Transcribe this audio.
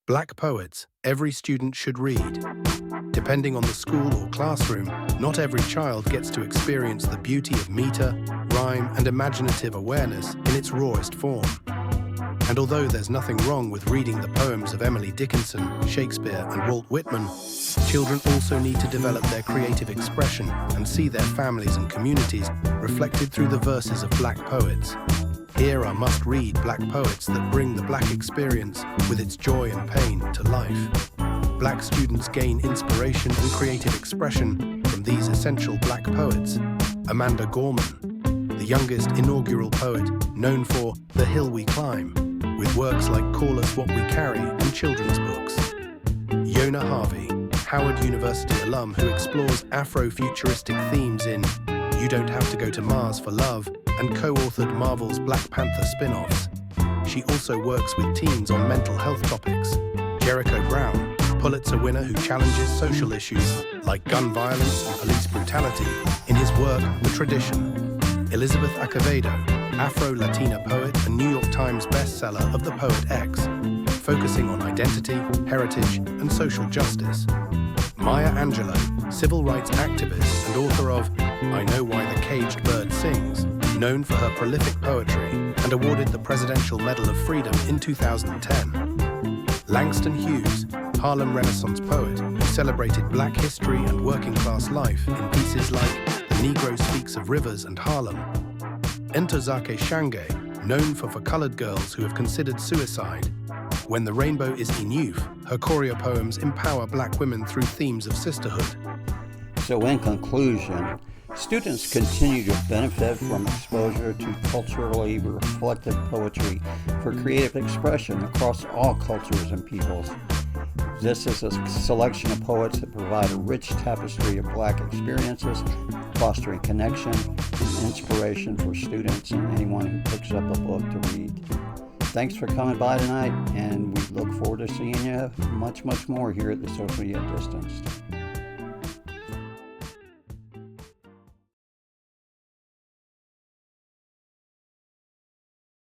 Black poets every student should read. Depending on the school or classroom, not every child gets to experience the beauty of meter, rhyme, and imaginative awareness in its rawest form. And although there's nothing wrong with reading the poems of Emily Dickinson, Shakespeare, and Walt Whitman, children also need to develop their creative expression and see their families and communities reflected through the verses of Black poets. Here are must-read Black poets that bring the Black experience with its joy and pain to life. Black students gain inspiration and creative expression from these essential Black poets. Amanda Gorman, the youngest inaugural poet known for The Hill We Climb, with works like Call Us What We Carry and children's books. Yona Harvey, Howard University alum who explores Afro-futuristic themes in You Don't Have to Go to Mars for Love and co-authored Marvel's Black Panther spin-offs. She also works with teens on mental health topics. Jericho Brown, Pulitzer winner who challenges social issues like gun violence and police brutality in his work The Tradition. Elizabeth Acevedo, Afro-Latina poet and New York Times bestseller of The Poet X, focusing on identity, heritage, and social justice. Maya Angelou, civil rights activist and author of I Know Why the Caged Bird Sings, known for her prolific poetry and awarded the Presidential Medal of Freedom in 2010. Langston Hughes, Harlem Renaissance poet who celebrated Black history and working-class life in pieces like The Negro Speaks of Rivers and Harlem. Ntozake Shange, known for colored girls who have considered suicide. When the Rainbow is Inuf, her choreo poems empower Black women through themes of sisterhood. So in conclusion, students continue to benefit from exposure to culturally reflective poetry for creative expression across all cultures and peoples. This is a selection of poets that provide a rich tapestry of Black experiences, fostering connection and inspiration for students and anyone who picks up a book to read. Thanks for coming by tonight, and we look forward to seeing you much more here at the Socially Yet Distanced.